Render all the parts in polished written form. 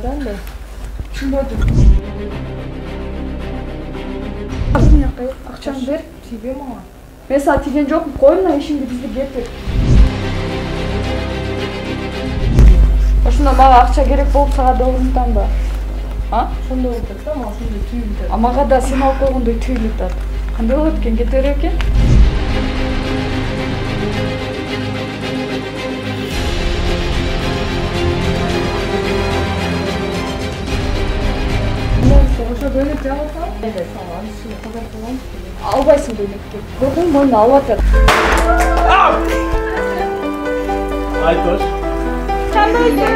Кайдан да? Түшүнбөдүм. Акчаңды бер, тийбе мага. Мен сага тийген жокмун, кой мына ишиңди бизди кетир. Ошондо мага акча керек болуп сага да урунтанба. Ошондой болуп атат да, мага ошондой түйүлүп атат. Мага да сен алып койгондой түйүлүп атат. Кандай болот экен, кете берет экен? Ошо дөйнөктү алып ал. Албайсың дөйнөктү. Көрдүңбү, мойнуна алып атат. Айтош. Кандайсың?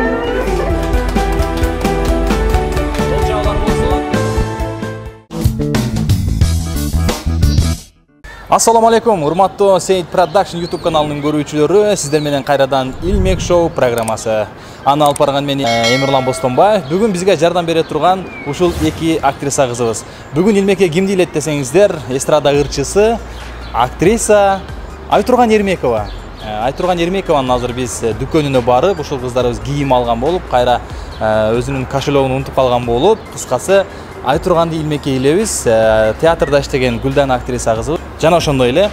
Ассаламу алейкум, урматтуу Сейит Production YouTube каналынын көрүүчүлөрү, сиздер менен кайрадан Илмек шоу программасы. Аны алып барган мен Эмирлан Бостонбаев. Бүгүн бизге жардам бере турган ушул эки актриса кызыбыз. Бүгүн Илмекке кимди илет десеңиздер, эстрада ырчысы, актриса Айтурган Эрмекова. Айтурган Эрмекованын азыр биз дүкөнүнө барып, ушул кыздарыбыз кийим алган болуп, кайра өзүнүн кошелегин унутуп калган болуп, кыскасы Айтурганды Илмекке илебиз. Театрда иштеген Гүлдан актриса кызыбыз. Жана ошондой эле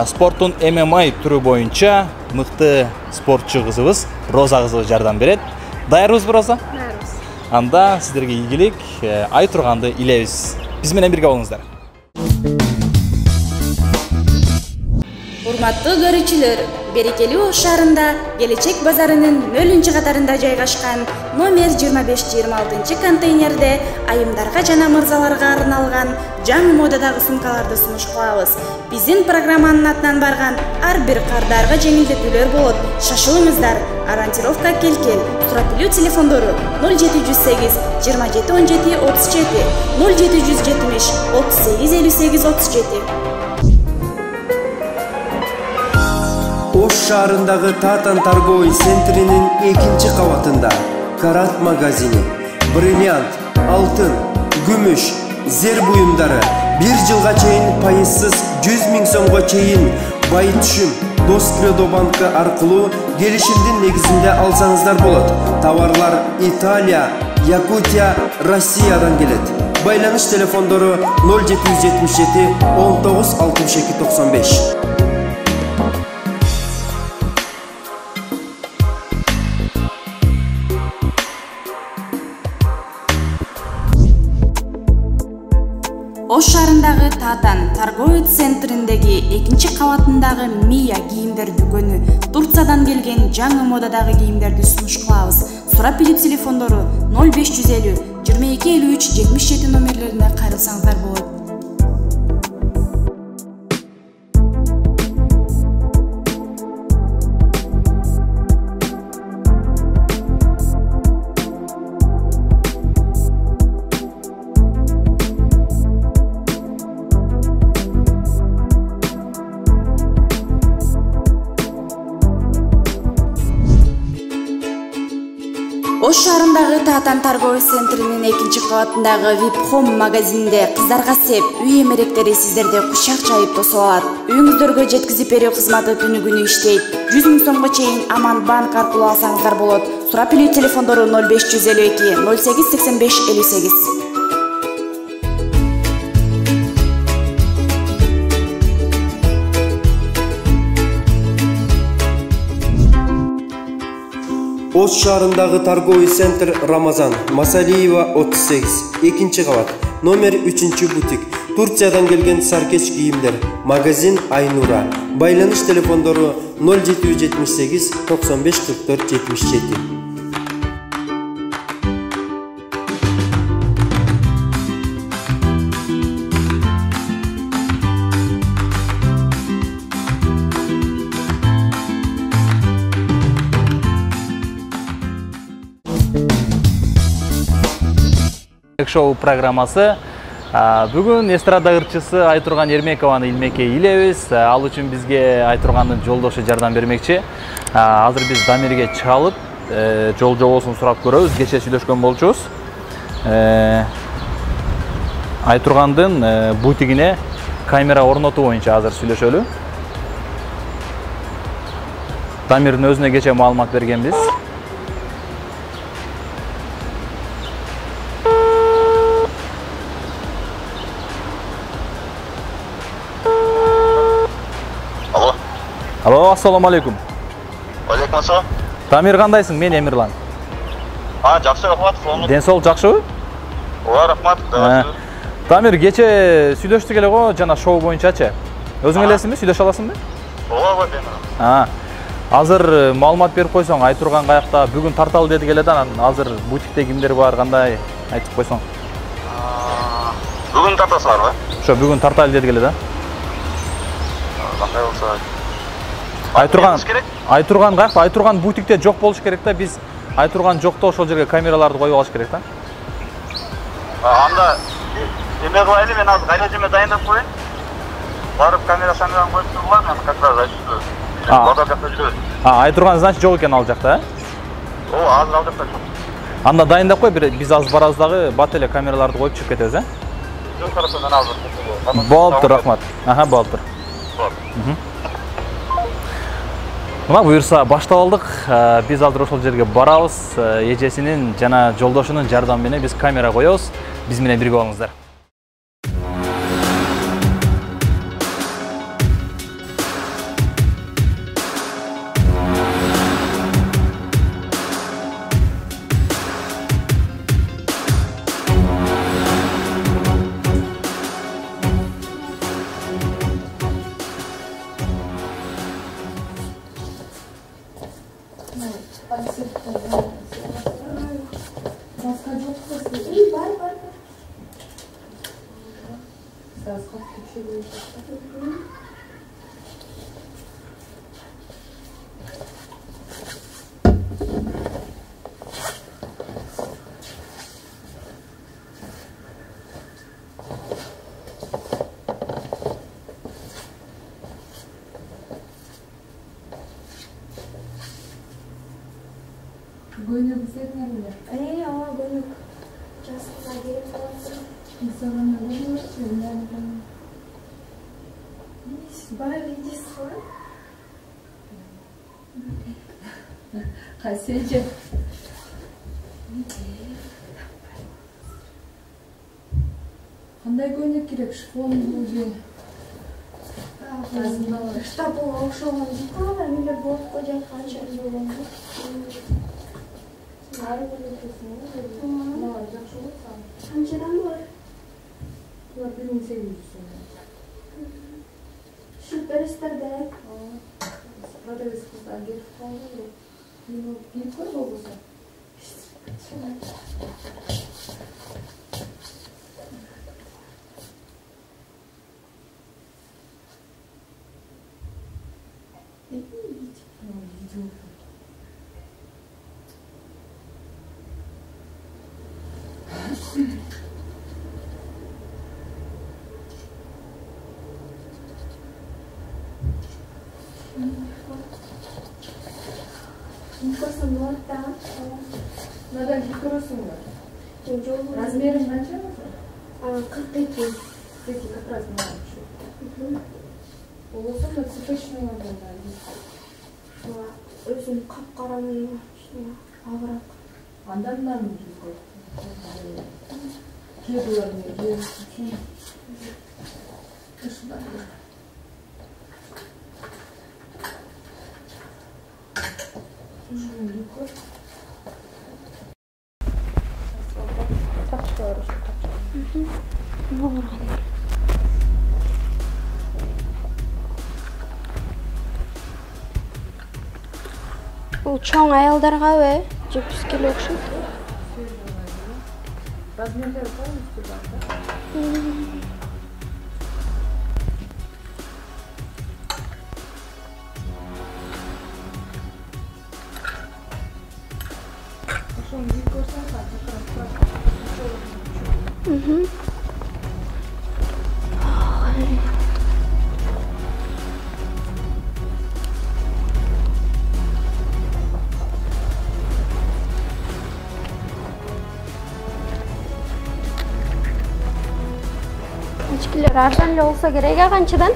спорттун MMA түрү боюнча мыкты спортчу кызыбыз Роза кызыбыз жардам берет. Даярбызбы, Роза? Даярбыз. Анда сиздерге ийгилик, Айтурганды илебиз. Биз менен бирге болуңуздар. Урматтуу көрүүчүлөр, Берекелүү Ош шаарында Келечек базарынын 0-катарында жайгашкан номер 25-26 контейнерде айымдарга жана мырзаларга арналган жаңы модадагы сумкаларды сунуш кылабыз. Биздин программанын атынан барган ар бир кардарга жеңилдетүүлөр болот. Шашылыңыздар. Ориентировка келкел. Сурап билүү телефондору 0708 27 17 37 0770 38 58 37. Ош шаарындагы Татан торговый центринин 2-кабатында Карат магазини, бриллиант, алтын, күмүш, зер буюмдары 1 жылга чейин пайызсыз 100 000 сомго чейин бай түшүм Дос Кредо банкы аркылуу келишимдин негизинде алсаңыздар болот. Товарлар Италия, Якутия, Россиядан келет. Байланыш телефондору 0777 19 62 95. Ош шаарындагы Татан торговый центриндеги 2-кабатындагы Мия кийимдер дүкөнү Турциядан келген жаңы модадагы кийимдерди сунуш кылабыз. Сурап билүү телефондору 0550 22 53 77 номерлерине кайрылсаңыздар болот. Ош шаарындагы Татан торговый центринин 2-кабатындагы VIP Home магазининде кыздарга сеп, үй эмеректери сиздерди кучак жайып тосуп алат. Үйүңүздөргө жеткизип берүү кызматы түнү-күнү иштейт. 100 000 сомго чейин Аман банк аркылуу алсаңыздар болот. Сурап билүү телефондору 0552 08 85 58. Ош шаарындагы торговый центр Рамазан, Масалиева 38, 2-кабат, номер 3-бутик. Турциядан келген саркеч кийимдер. Магазин Айнура. Байланыш телефондору 0778 95 44 77. Шоу программасы. Бүгүн эстрада ырчысы Айтурган Эрмекованы Илмекке илебиз. Ал үчүн бизге Айтургандын жолдошу жардам бермекчи. Азыр биз Дамирге чалып, жол жобосун сурап көрөбүз. Кече сүйлөшкөн болчубуз. Айтургандын бутигине камера орнотуу боюнча азыр сүйлөшөлү. Дамирдин өзүнө кече маалымат бергенбиз. Алло, ассаламу алейкум. Алейкум ассалам. Тамир кандайсың? Мен Эмирлан. Жакшы, рахмат. Ден соолук жакшыбы? Ооба, рахмат. Тамир, кече сүйлөштүк эле го, жана шоу боюнчачы. Өзүң элесиңби? Сүйлөшө аласыңбы? Ооба, Темир. Азыр маалымат берип койсоң, Айтурган каякта бүгүн тарталы дедик эле да, азыр бутикте кимдер бар, кандай айтып койсоң. Бүгүн тартасыңарбы? Ошо бүгүн тарталы дедик эле да. Кандай болсо? Айтурган каякта? Айтурган бутикте жок болуш керек да, биз Айтурган жокто ошол жерге камераларды коюп алыш керек да. Анда эме кылайлы, мен азыр кайда жеме дайындап коеюн. Барып камера шамиран коюп тургула, мен как раз айтып базар жакта жүрөбүз. Айтурган значит жок экен ал жакта, Ооба, азыр ал жакта жок. Анда дайындап кой, биз азыр барабыз дагы, бат эле камераларды коюп чыгып кетебиз, Жок, караса мен азыр. Болуптур, рахмат. Болуптур. Мына буюрса баштап алдык. Биз азыр ошол жерге барабыз. Эжесинин жана жолдошунун жардамы менен биз камера коебуз. Биз менен бирге болуңуздар. Гоню бисетнерler. Ооба, гөнүк. Жасына келип калды. İnsanlar ne diyor? Бара видишь, ғой? Кайсыжы? Кандай көйнек керек? Шифон буже. Штаб окшогон жыйкан, эмелер болуп кой жатканча болгон. Нары көйнекесин. Мага жакшы болсо. Канчадан бар? 1800 сом. Şu берестерде. Продавец кыздар келип калды. Мен кийип кой болбосо. Никосын норттан. Надан кикөрөсүңбү? Жол. Размерин канча? 42. Пeki как раз мына ушу. Болсо да цветочный алганда. Шуга өзүм капкарамын. Агыраак. Анда мынаны кой. Кебуларны кер. Ушундай. Бул чоң аялдаргабы? Же бизге эле окшойт? Размерлер полностью бар. Ичкилер арзан эле болсо керек, канчадан?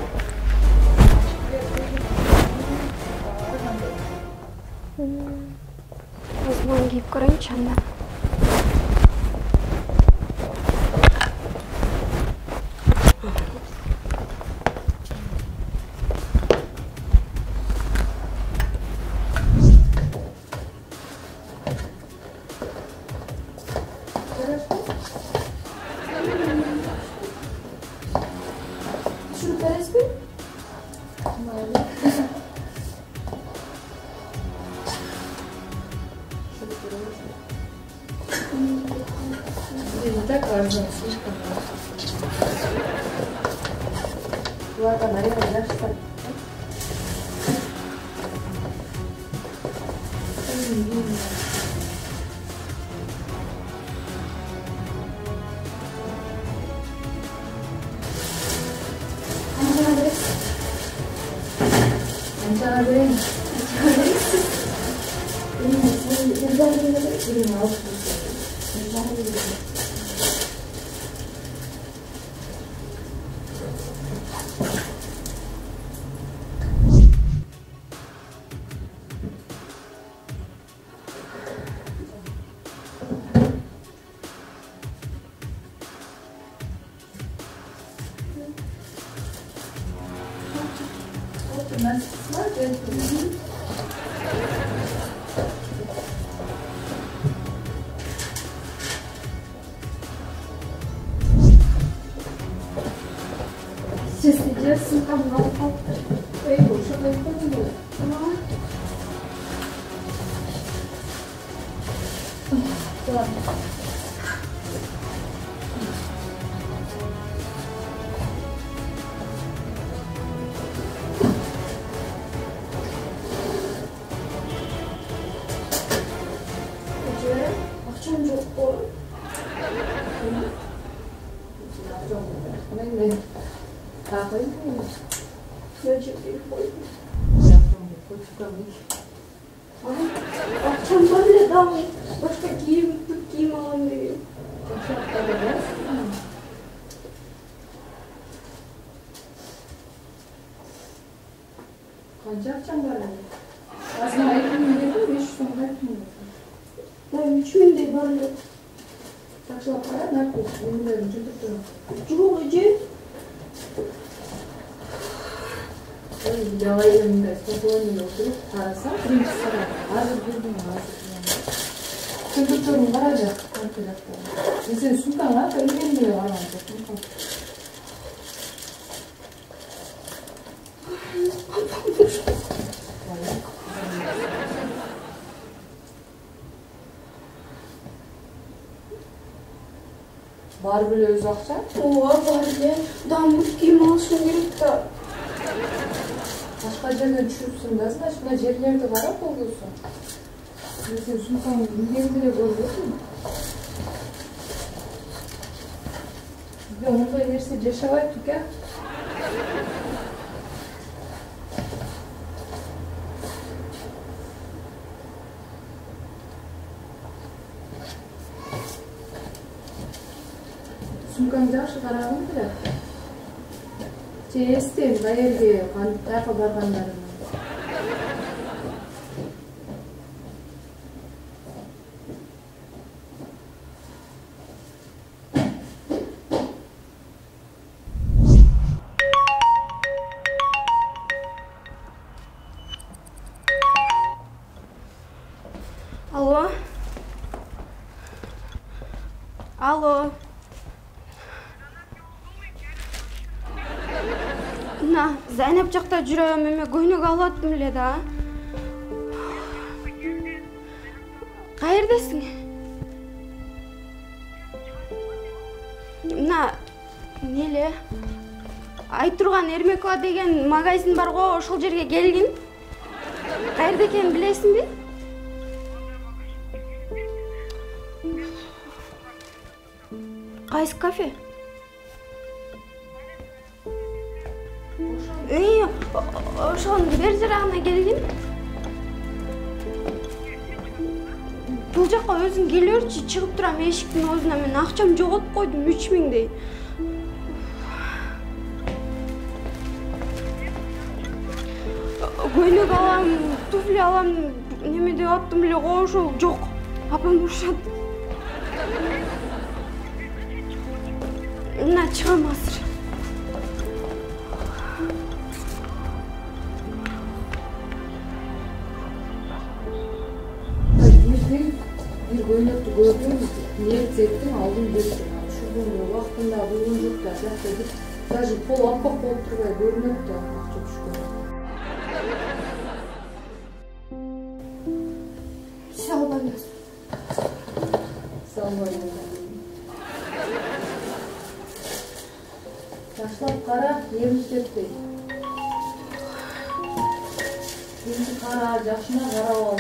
Өзүмөн кийип көрөйүнчү анда. Düşürüp beresiz mi? Так важно, слишком важно. Ладно, наверное, дальше так. Сидерsin kamdan kalktı. Ey boşa koydum bu. Tamam. Tamam. Akşam çok bol. Kahveyi mi? Söyleyecekleri koydum. Yaptım, koçukamış. Akşam böyle daha başka giyim alalım diyor. Kaç akşam böyle? Aslında ayıpım dedim, 5 son ayıpım dedim. Ben 3000 de böyle. Taşla para ne yapıyorsun? Bilmiyorum, çocuklarım. Çok acı. Yalan yerimde, sponsor oturup arasam, birinci sıra. Hazır buldum, hazır. Çocuklarım varacak, arkadaşlar. Mesela sultan var, öyle gelmiyor aramızda. Var böyle öz akşam? Var ya. Damlık giyim alsın gerek de. Başka yerden düşürsün dersin, başka yerlerde var mı oluyorsun? Mesela sultan yerinde de oluyorsun mu? Biz de onu da yerse yaşavaydık ya. Suмкаңды жақсы қарағым келеді. Естен байерге тағы барғандарым. Алло. Алло. Зайнап жақта жүрөм, эме көйнөк алаттым эле да. Каердесиң? Мына неле? Айтурган Эрмекова деген магазин бар го, ошол жерге келгин. Каерде экенин билесиңби? Кайсы кафе? Ошон бер жарагына келгин. Бул жакка өзүң келөрчү, чыгып турам эшиктин өзүнө. Мен акчам жоготуп койдум 3000дей. Көйнөк алам, туфли алам, неме деп аттым эле го, ошол жок. Апам урушат. Мына чыгам азыр. Bir көйнөктү көрдүм, негиз эттим, алдым бердим. Ушул убактында болгон жок да, жакта даже пол аппак болуп турбай көрүнөт да акча түшкөн. Салбаңыз. Жаштап кара, эмчектей. Эмчи кара, жакшына карап ал.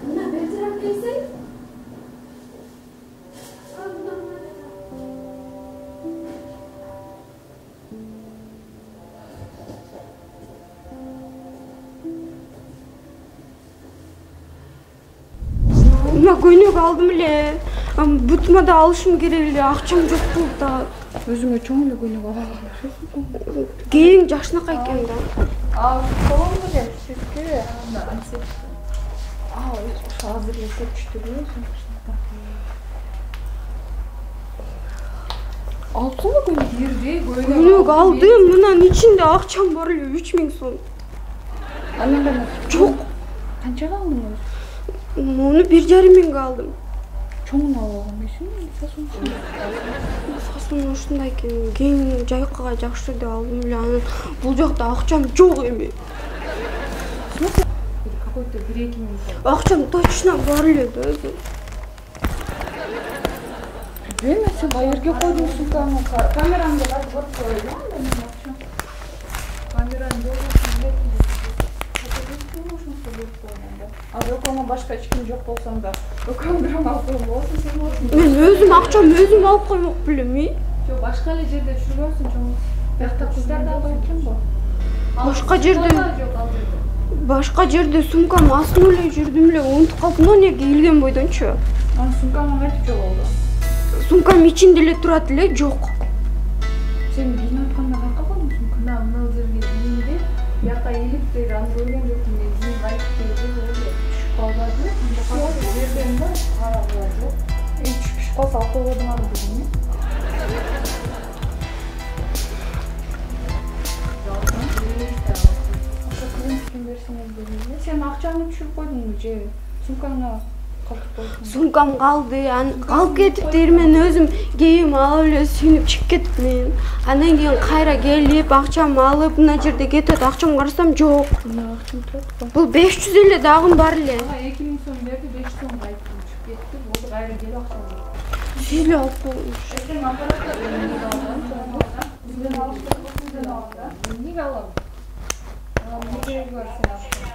Мына бертерем келсең. Мына көйнөк алдым эле. Бутума да алышым керек эле, акчам жок болуп да. Өзүңө чоң эле көйнөк алып. Кийин жашынакай экен да. Колом эле, ширке, анда ансеп. Азыр эле көчтүрүп Алсыңбы көйнөк? Көйнөк алдым, мынанын ичинде акчам бар эле 3000 сом. Анан кандай? Жок. Канчага алдың? Onu 1,5 миңге алдым. Чоңун алып алган эмесми? Сасун ушундай экен. Кийин жайкага жакшы деп алдым эле. Анан бул жакта акчам жок эми. Какой-то 1-2 миң. Акчам точно бар эле да. Мен сен байерге койдум сумканы. Камерамды кайтып көрүп коелу анда мен акчам. Камераны Ökoma başka hiç kim yok olsam da Ökom bir ama aldım olsun sen olsun. Ben özüm akşam özüm alıp koymak bilemi. Yok başka yerde çürüyorsun çoğun. Yakta kızlar da bakayım bu. Başka yerde sumkam aslında öyle yürüdüm öyle unutup kaldım o ne giyilgen boydançı. Ama sumkam ne çok oldu? Sumkam içinde ile durat ile yok. Sen giyini atkanına kalka koydun sumkam? Ben bunu zirve giyindi. Yaka elip de ran görgen yokum. Giyin kayıp deydi böyle. Kalmadı. Kalmadı. Verdiğimde arabalar yok. Çıkış kalsa akıl oldum abi dedim. Sen akçanı düşürüp koydun mu Cem? Sumkana kalkıp koydun. Sumkam kaldı. Kalk ketip deyir men özüm giyim alıp öyle suyunup çıkıp kettim. Andan keyin kayra gelip akçam alıp mına jerde ketip akçam karasam jok. Bul 550 dağım var ele. 2000 so'm berdi, 500 so'm qaytdim, chiqib ketdi. Bo'ldi, qayra kelib akçam. Seli alıp koymuş. Sen apparatda bizden algan. Bizden alıştık, bizden algan. Nega alam? Ne gerek var sen akçam?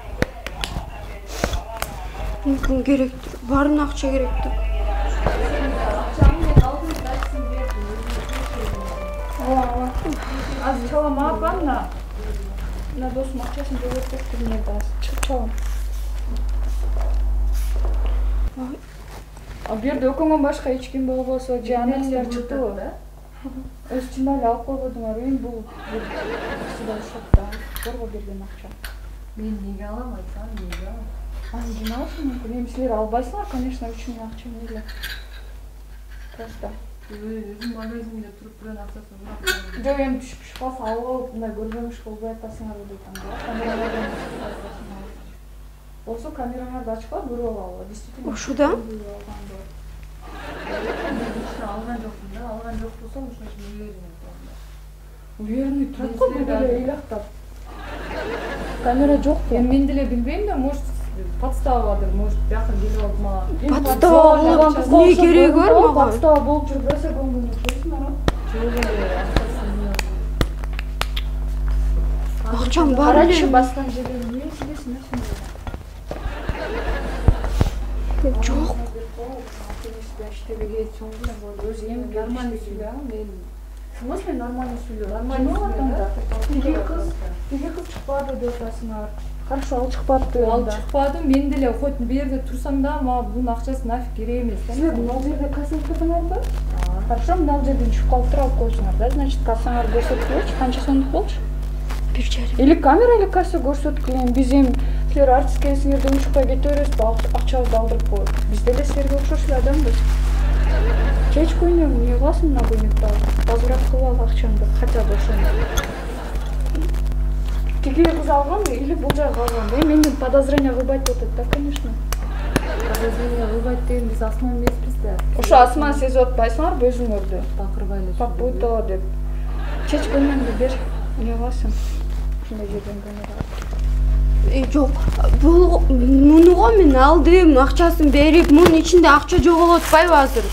Mümkün gerektir. Barın akça gerektir. Az çalam abanna. Na dostum akçasını görüp tektir nerede? Çık çalam. Bir yerde okuman başka hiç kim bolboso canlar çıktı o. Öz çimali alıp koydum arayın bu. Sıda şokta. Zorba berген akça. Ben nege alamaysan nege alam. Жиналышың мүмкін, емшілер албайсыңар, конечно, 3000 акча мейлі. Просто. Өзім магазинде тұрып бірін ақсасын бұрақ. Жоқ, енді түшіп қалса алып алып, бұндай көргенміш болбай атасыңар өдейтін ба. Камералардан болса камераларды ашып алып, көріп алып. Ошуда? Алған жоқпын да, алған жоқ болса, ошына уверенный тұрат қой, бұл деле ейлақтап. Камера жоқ қой. Мен деле білбеймін да, может, подставадыр, может, жақын келіп алып маған. Подстава болған не керегі бар маған? Подстава болып жүріп, біресе көңгіліне қойсын ара. жоқ еле, Ақчам бар эле. Қарачы басқан жерлерін не сөйлесін, Жоқ. Өзі емі нормальный сөйле, мен... В смысле нормальный сөйле? Нормальный сөйле, Неге қыз шықпады деп жасыңар. Хорошо, ал шықпады. Ал шықпады, мен деле хоть бір жерде тұрсам да, бұның ақшасы нафиг керек емес. Сіздер мынау жерде кассаң тұрдыңар ба? Хорошо, мынау жерден шығып қалып тұра алып қойсыңар да, значит, кассаңар көрсеткілейші, қанша сомдық болшы? 1,5. Или камера, или касса көрсеткілейін. Біз ем, сілер артист келесіңерден шықпай кете өресіп, ақшауызды алдырып қойып. Бізде де сілерге ұқсашлы адамбыз. Кеч көйнең, не қыласың мына көйнекті алып? Возврат қылып ал ақшаңды, хотя бы ошоны. тиги кыз алганбы или бул жагы алганбы? Менден подозрение кылбайт деп атат да, конечно. Подозрение кылбайт деген биз асман эмеспиз да. Ошо асман сезип атпайсыңарбы өзүңөрдү? Бакырбай эле. Пап буто деп. Чечкенменди бер. Эмне кыласың? Ушундай жерден көңүл Жок, бул мунуго мен алдым, акчасын берип, мунун ичинде акча жоголуп атпайбы азыр?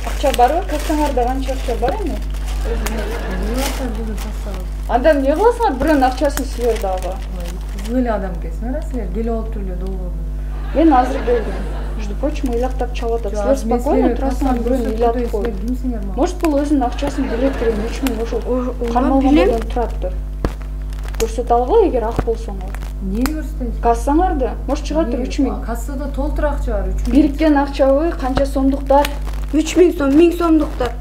акча барбы? Кассаңарда канча акча бар эми? Анда эмне кыласыңар? Бирөөнүн акчасын силер дагы. Кызыл эле адам экенсиңер, силер келип алып туруп эле долбоорду. Мен азыр келдим. Между прочим, ыйлактап чалып атат. Силер спокойно турасыңар, бирөөнү ыйлатып коюп. Может, бул өзүнүн акчасын билет берем, 3000 ошол кармалган тураптыр. Көрсөтө алгыла эгер ак болсоңор. Эмне көрсөтөсүң? Кассаңарды, может чыгаттыр 3000. Кассада толтур акча бар, 3000. Бириккен акчабы, канча сомдуктар? 3000 сом, 1000 сомдуктар.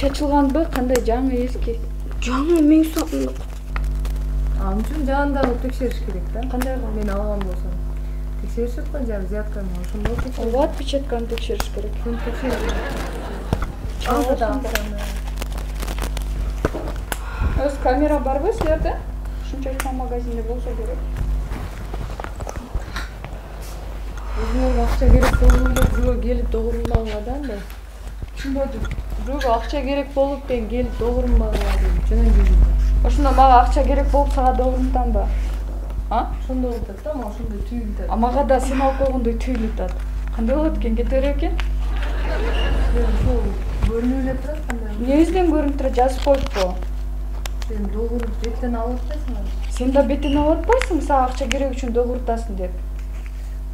Чачылганбы, кандай жаңы эски? Жаңы 1000 сомдук. Ал үчүн жанындагы текшериш керек да. Кандай Мен алган болсом. Текшеришет го жагы зятканы, ошондо текшериш. Ооба, отпечатканы текшериш керек. Ким текшерет? Өз камера барбы силерде? Ушунчалык магазинде болсо керек. Өзүңөргө акча керек болуп бирөө келип догурулмагыла да андай. Түшүнбөдүм. Бирөөгө акча керек болуп мен келип догурулмагыла дейм. Жана жүзүм. Ошондо мага акча керек болуп сага догурултамбы? А? Ошондой болуп атат да, мага ошондой түйүлүп атат. Мага да сен алып койгондой түйүлүп атат. Кандай болот экен, кете берет экен? Ошол көрүнүп эле турат кандай. Эмнебизден көрүнүп турат, жазып коюппу. Сен догуруп беттен алып атпайсыңбы? Сен да бетине алып атпайсың, сага акча керек үчүн догуртасың деп.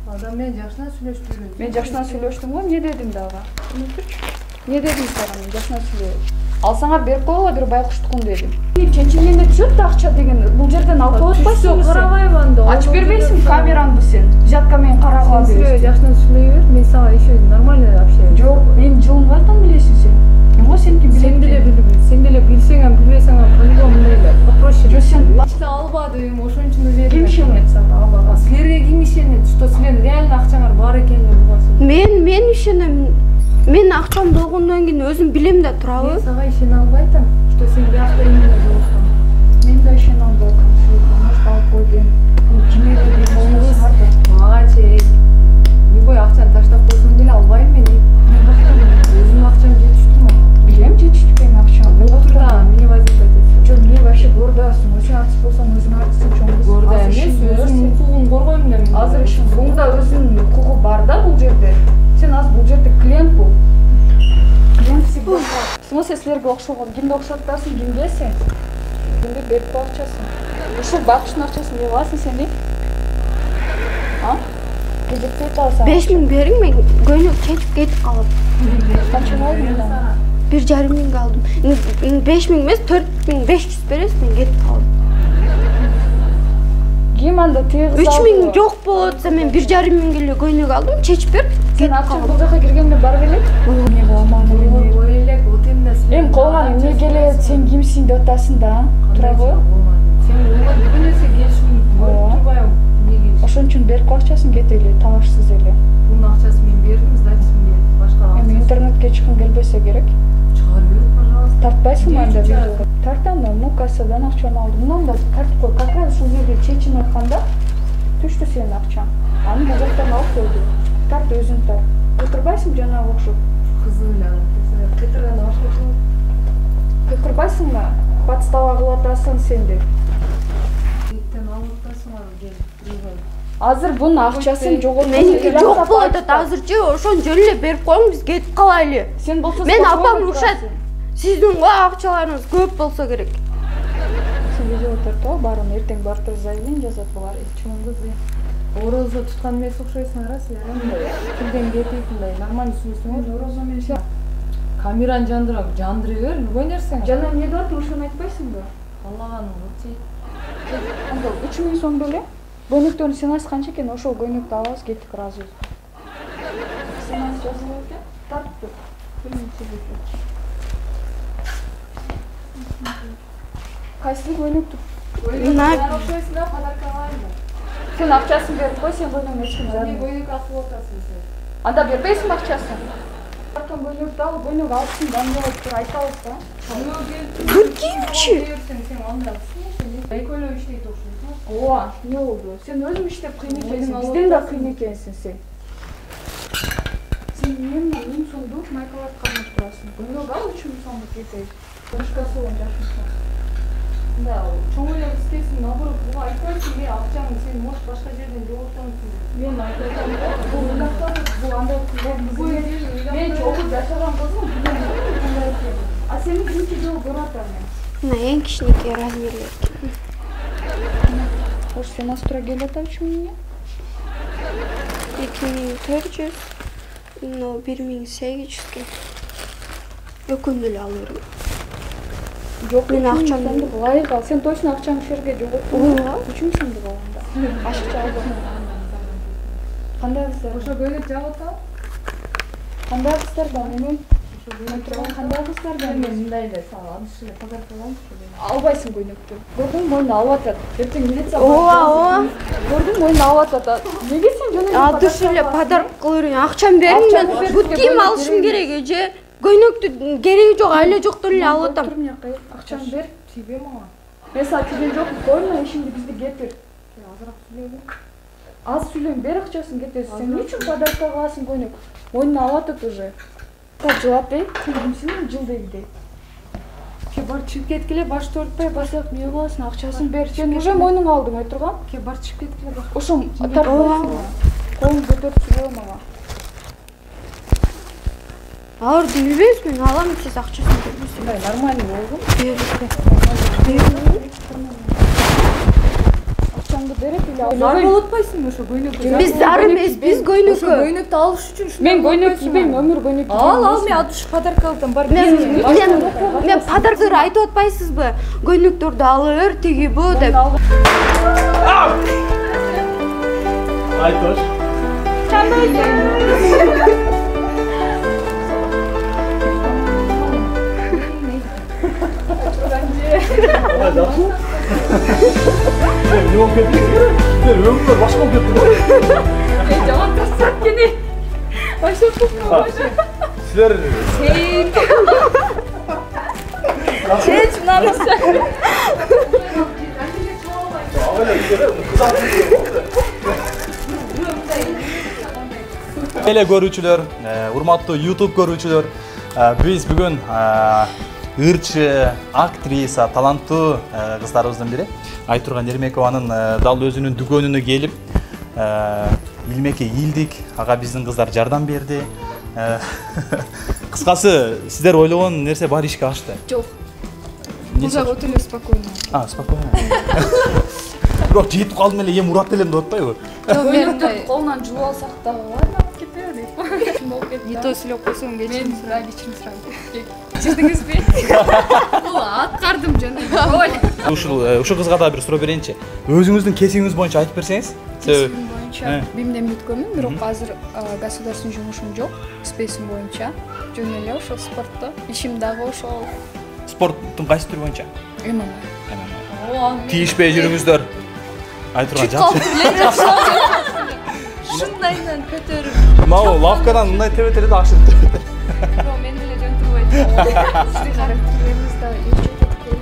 Адам менен жакшынан сүйлөштүм. Мен жакшынан сүйлөштүм го, эмне дедим дагы? Унутучу. Эмне дедим сага, мен жакшынан сүйлөйм. Алсаңар берип койгула, бир байкуштукун дедим. Ченчеңден түшөт да акча деген, бул жерден алып коюп атпайсыңбы сен? Карабайбы анда. Ачып бербейсиң камераңды сен. Взятка менен карагыла Сен дейсиң. жакшынан сүйлөй бер, мен сага еще нормально общаюсь. Жок, мен жылымга айтам билесиң сен. Мен го сеники билем. Сен деле билсең ham билбесең ham по-любому мындай эле. Попроще. Жо сен Ичте албадым, ошон үчүн эле. ким ишенет сага албага? Силерге ким ишенет? Что силердин реально акчаңар бар экенин угасың. Мен ишенем. Мен акчам болгондон кийин өзүм билем да турабы. Мен сага ишене албайтам, что сен биякта эмне болсоң. Мен да ишене албайм. Может алып койдум. Кимге Мага чек. Любой акчаны таштап койсоң деле албайм мен. Өзүмдүн акчам жетиштирби? билем жетиштиккен акчам. Турда, эмне вазифа этесиң? Жо, эмне вообще гордасың? Өзүң артист болсоң өзүң артистсиң, чоң кыз. Горда эмес, өзүнүн укугун коргойм да мен. Азыр ишин буңда өзүнүн укугу бар да бул жерде. Сен азыр бул жерде клиент бул. Клиент всегда. В смысле силерге окшогон кимди окшотасың, кимге сен? Кимге берип кой акчасын? Ушул бакыштын акчасын эмне кыласың сен дейм? А? Кезектей калсаң. 5000 бериң, мен көйнөк чечип кетип калам. Канча алдың? 1,5 миңге алдым. 5000 эмес, 4500 бересиң, мен кетип калдым. Ким анда тегиз 3000 жок болуп атса, мен 1,5 миңге эле көйнөк алдым, чечип берип Сен кетип акча калдым. бул жака киргенде бар белек? Эмне кыламан эле? Ой элек, вот эмне силер. Эми калган эмне келет, сен кимсиң деп атасың да? Турабы? Сен угат бүгүн нерсе келишим көрүп турбайбы? Эмне келиш? Ошон үчүн берип кой акчасын кете эле, талашсыз эле. Бунун акчасын мен бердим, значит мен башка Эми акча интернетке чыккың келбесе керек. чыгарып бер, пожалуйста. Тартпайсыңбы анда Нече видео? Тартам да, ну кассадан акчаны алдым. Мындан да тартып кой, как раз ушул жерде чечинип атканда түштү сенин акчаң. Аны бул жактан алып койду. Тарт өзүң тарт. Кытырбайсың жанагы окшоп. Кызыл эле адам. Кытырган башка. Кытырбайсыңбы? Подстава кылып атасың сен деп. Беттен алып атасыңар келип турбайбы? Азыр бунун акчасын жоготуп Меники жок болуп атат азырчы, ошону жөн эле берип коюң, биз кетип калайлы. Сен болсо Мен апам урушат. Сиздин го акчаларыңыз көп болсо керек. Сен видео тартып барын эртең барып туруп заявление жазат булар. Чоң кыз. Орозо туткан эмес окшойсуңар, а силер тилден кетип мындай нормально сүйлөсөңөр. Орозо менен Камераны жандыра бер, любой нерсең. жана эмне деп атам, ошону айтпайсыңбы? Аллаганың отчи. Анда 3000 сом беле. Көйнөктөрүн сен айткан канча экен, ошол көйнөктү алабыз, кеттик ыраазы. Сен жазып экен, тарттып. Кайсы көйнөктү? Окшойсуң да, подарка алайынбы? Сен акчасын берип кой, сен көйнөгүн эч ким Эмне жарбайт. көйнөк алып атасың сен? Анда бербейсиңби акчасын? Артан көйнөктү алып, көйнөк алыпсың, даңгылап тур айтабыз да. Түр кийимчи. Сен анда экөөлөө иштейт окшойсуң. Ооба, эмне болду? Сен өзүң иштеп кыйын экенсиң, бизден да кыйын экенсиң сен. Сен эмне 10 сомдук майкалап кармап турасың? Көйнөк ал 3 сомдук кетет. Башкасы он жашынсың. Да, чоң эле истесиң, наоборот, буга айтпайсың, акчаңды сен может башка жерден жоготсоңсуң. Мен айтам, бул ынактар, бул андай кызым. Мен чогуу жашаган кызым, кандай экен. А сени биринчи жолу көрүп атам мен. Мына эң кичинекей размерлер. Хош, сен астра келет ачым эмне? 2400, но 1800ге. Өкүндү эле алырым. Жок, Мен акчамды ылайык ал. Сен точно акчаңды шерге жоготтуң. Ооба. Үчүн сомдук алганда. Ашыкча алдым. Кандай кыздар? Ошо көйлөк жабып атам. Кандай кыздар бар менен? Кандай кыздар бар? Мен мындай эле алып эле подарка аламчы. Албайсың көйнөктү. Көрдүң, мойнуна алып атат. Эртең милиция Ооба, ооба. Көрдүң, мойнуна алып атат. Неге сен жөн эле Дұрыс эле подарка кылып берейин. Акчам берин, мен бут кийим алышым керек же. Көйнөктү кереги жок, айла жоктон эле алып атам. Тур мына акчаңды бер. Тийбе мага. Мен сага тийген жокмун. Койма, ишиңди бизди кетир. Азыраак сүйлөйбү. Аз сүйлөйм, бер акчасын кетесиз. Сен эмне үчүн подарка кыласың көйнөк? Мойнуна алып атат уже. Та жылап дейт, кимсин жылдайды. Ке бар чыгып кеткиле, башты өлтпөй, басак эмне кыласың, акчасын бер. Сен уже мойнуңа алдың ой турган. Ке бар чыгып кеткиле баш. Ошо тартпайсың. Колуңду көтөрүп сүйлөбө мага. Аларды билбейбиз, мен алам, сиз акчасын бериңиз. Мындай нормальный болгон. Акчаңды берип эле ал. Зар болуп атпайсыңбы ошо көйнөккө? Биз зар эмес, биз көйнөккө. Көйнөктү алыш үчүн Мен көйнөк кийбейм, өмүр көйнөк кийбейм. Ал, мен атыш подарка алдым, бар. Мен подаркалар айтып атпайсызбы? Көйнөктөрдү алыр, тиги бу деп. Айтош. Не болып кетті? Өмір башқа болып кетті. Жаман тастап кені. Башы башы. Сіздер... Сен шынамызды. Эле көрүүчүлөр, урматтуу YouTube көрүүчүлөр, биз бүгүн ырчы, актриса, таланттуу кыздарыбыздын бири Айтурган Эрмекованын дал өзүнүн дүкөнүнө келип, илмекке ийилдик. Ага биздин кыздар жардам берди. Кыскасы, сиздер ойлогон нерсе бар ишке ашты. Жок. Бул жак өтө эле спокойно. Спокойно. Бирок жетип калдым эле, эми урат элем деп атпайбы? Көйнөктөрдү колунан жууп алсак дагы ладно, алып кетеби дейт. Не то сүйлөп койсоң кечирим сурайм. Чечтиңизби? Бул аткардым жөн эле. Ушул кызга да бир суроо берейинчи. Өзүңүздүн кесибиңиз боюнча айтып берсеңиз. Кесибим боюнча бимден бүткөнмүн, бирок азыр государственный жумушум жок. Спейсим боюнча жөн эле ошол спортто. Ишим дагы ошол. Спорттун кайсы түрү боюнча? ММА. Тийишпей жүрүңүздөр. Айтурган жакшы. Шундайдан көтөрүп. Мау, лавкадан мындай тебетеле да ашып кетти. Бирок мен деле жөн турбайт. Сиздин характериңиз да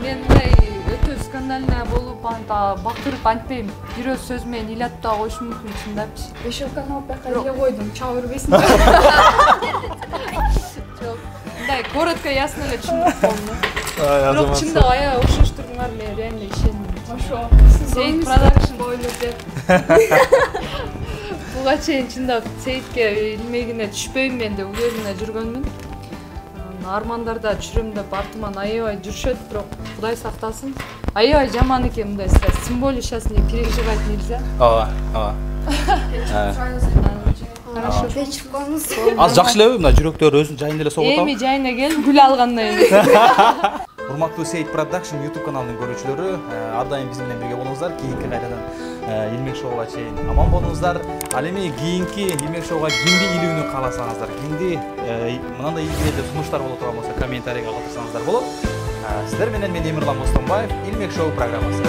Мен мындай өтө скандальный болуп, анта бактырып антпейм. Бирөө сөз менен илат да коюшум мүмкүн, чындапчы. бешоканы алып бака эле койдум, чаба бербесин. Жок. Мындай коротко, ясно эле түшүндүк болду. Бирок чындап аябай окшоштуруңар, мен реально ишендим. Ошо. Сейт продакшн бойлоп деп. Буга чейин чындап Сейтке илмегине түшпөйм мен деп уверенно жүргөнмүн. Армандарда түшүрөм деп артыман аябай жүрүшөт, бирок Кудай сактасын. Аябай жаман экен мындай стресс. Тем более сейчас не переживать нельзя. Ооба. Хорошо. Аз жакшы элеби мына жүрөктөр өзүнүн жайында эле согуп атабы? Эми жайына келип гүл алгандан кийин. Урматтуу Сейт Production YouTube каналынын көрүүчүлөрү, ар дайым биз менен бирге болуңуздар. Кийинки кайрадан Илмек шоуга чейин аман болуңуздар. Ал эми кийинки Илмек шоуга кимди илүүнү кааласаңыздар, кимди мынандай илгилүү сунуштар боло турган болсо комментарийге калтырсаңыздар болот. Сиздер менен мен Эмирлан Бостонбаев, Илмек шоу программасы.